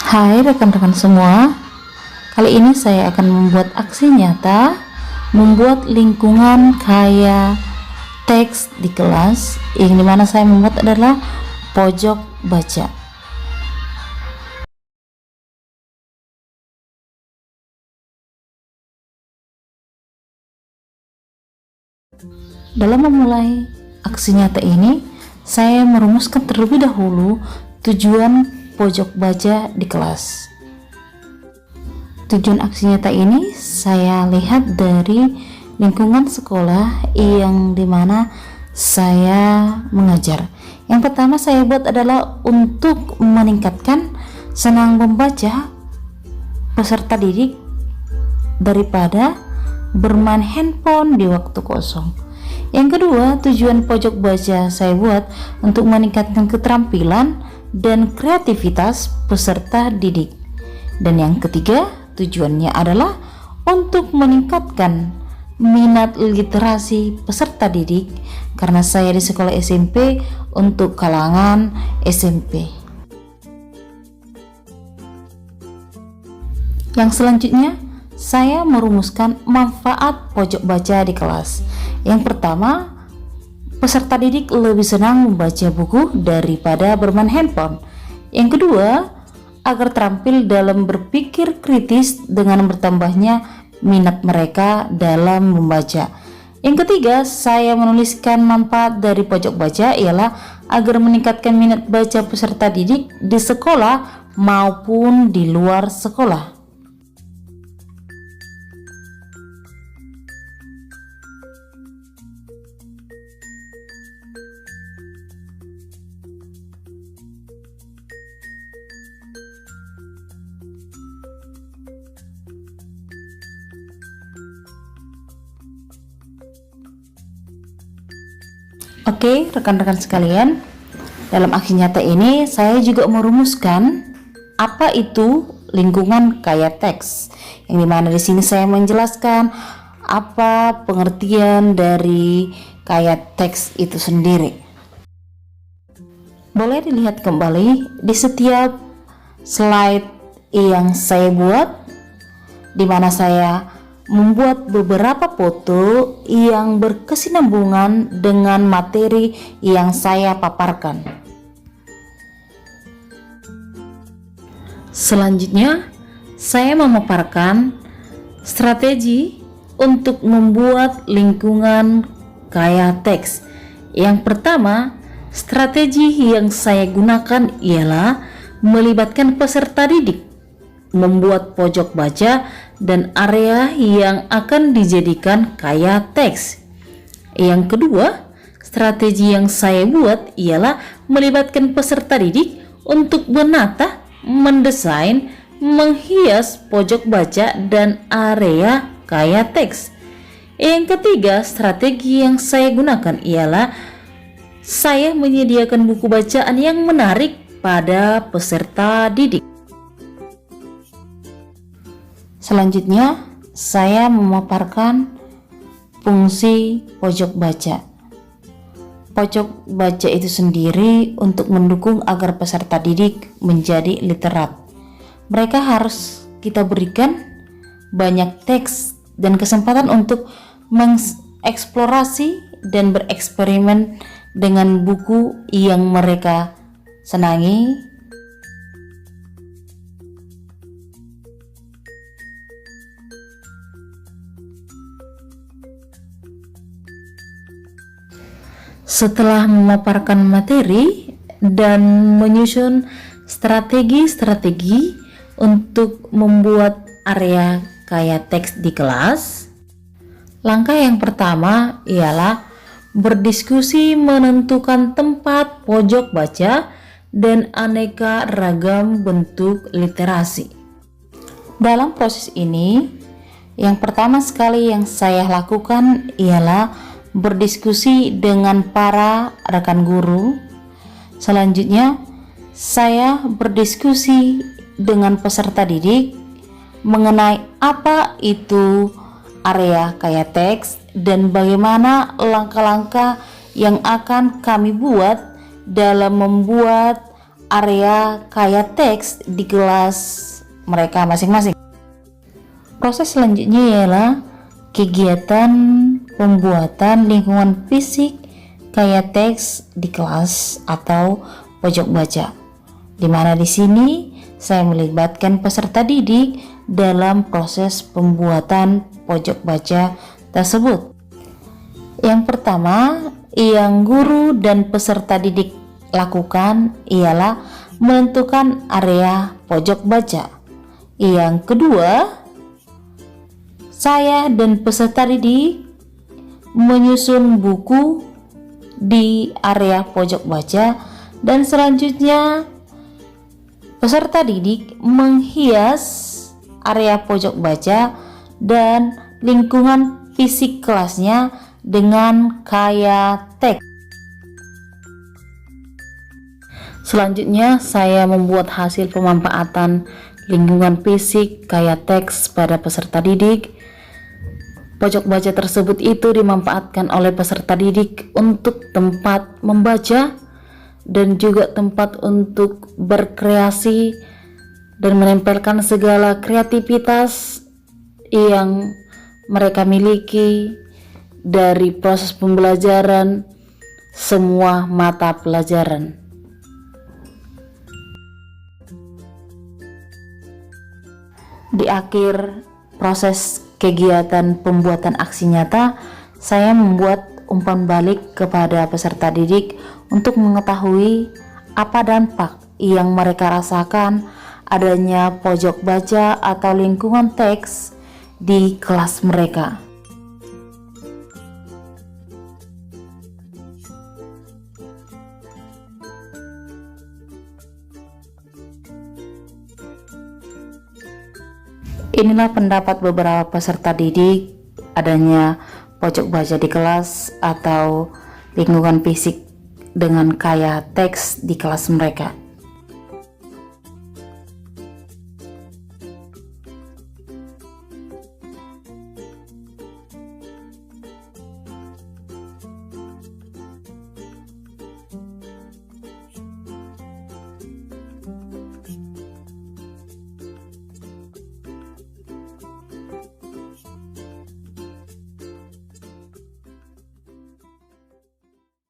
Hai rekan-rekan semua, kali ini saya akan membuat aksi nyata membuat lingkungan kaya teks di kelas, yang dimana saya membuat adalah pojok baca. Dalam memulai aksi nyata ini, saya merumuskan terlebih dahulu tujuan pojok baca di kelas. Tujuan aksi nyata ini saya lihat dari lingkungan sekolah yang dimana saya mengajar. Yang pertama saya buat adalah untuk meningkatkan senang membaca peserta didik daripada bermain handphone di waktu kosong. Yang kedua, tujuan pojok baca saya buat untuk meningkatkan keterampilan dan kreativitas peserta didik. Dan yang ketiga, tujuannya adalah untuk meningkatkan minat literasi peserta didik karena saya di sekolah SMP untuk kalangan SMP. Yang selanjutnya, saya merumuskan manfaat pojok baca di kelas. Yang pertama, peserta didik lebih senang membaca buku daripada bermain handphone. Yang kedua, agar terampil dalam berpikir kritis dengan bertambahnya minat mereka dalam membaca. Yang ketiga, saya menuliskan manfaat dari pojok baca ialah agar meningkatkan minat baca peserta didik di sekolah maupun di luar sekolah. Oke, rekan-rekan sekalian, dalam aksi nyata ini saya juga merumuskan apa itu lingkungan kaya teks, yang dimana di sini saya menjelaskan apa pengertian dari kaya teks itu sendiri. Boleh dilihat kembali di setiap slide yang saya buat, di mana saya membuat beberapa foto yang berkesinambungan dengan materi yang saya paparkan. Selanjutnya, saya memaparkan strategi untuk membuat lingkungan kaya teks. Yang pertama, strategi yang saya gunakan ialah melibatkan peserta didik, membuat pojok baca dan area yang akan dijadikan kaya teks. Yang kedua, strategi yang saya buat ialah melibatkan peserta didik untuk menata, mendesain, menghias pojok baca dan area kaya teks. Yang ketiga, strategi yang saya gunakan ialah saya menyediakan buku bacaan yang menarik pada peserta didik. Selanjutnya, saya memaparkan fungsi pojok baca. Pojok baca itu sendiri untuk mendukung agar peserta didik menjadi literat. Mereka harus kita berikan banyak teks dan kesempatan untuk mengeksplorasi dan bereksperimen dengan buku yang mereka senangi. Setelah memaparkan materi dan menyusun strategi-strategi untuk membuat area kaya teks di kelas, langkah yang pertama ialah berdiskusi menentukan tempat pojok baca dan aneka ragam bentuk literasi. Dalam proses ini, yang pertama sekali yang saya lakukan ialah berdiskusi dengan para rekan guru. Selanjutnya, saya berdiskusi dengan peserta didik mengenai apa itu area kaya teks dan bagaimana langkah-langkah yang akan kami buat dalam membuat area kaya teks di kelas mereka masing-masing. Proses selanjutnya ialah kegiatan pembuatan lingkungan fisik kaya teks di kelas atau pojok baca, di mana di sini saya melibatkan peserta didik dalam proses pembuatan pojok baca tersebut. Yang pertama yang guru dan peserta didik lakukan ialah menentukan area pojok baca. Yang kedua, saya dan peserta didik menyusun buku di area pojok baca, dan selanjutnya peserta didik menghias area pojok baca dan lingkungan fisik kelasnya dengan kaya teks. Selanjutnya saya membuat hasil pemanfaatan lingkungan fisik kaya teks pada peserta didik. Pojok baca tersebut itu dimanfaatkan oleh peserta didik untuk tempat membaca dan juga tempat untuk berkreasi dan menempelkan segala kreativitas yang mereka miliki dari proses pembelajaran semua mata pelajaran. Di akhir proses kegiatan pembuatan aksi nyata, saya membuat umpan balik kepada peserta didik untuk mengetahui apa dampak yang mereka rasakan adanya pojok baca atau lingkungan teks di kelas mereka. Inilah pendapat beberapa peserta didik adanya pojok baca di kelas atau lingkungan fisik dengan kaya teks di kelas mereka.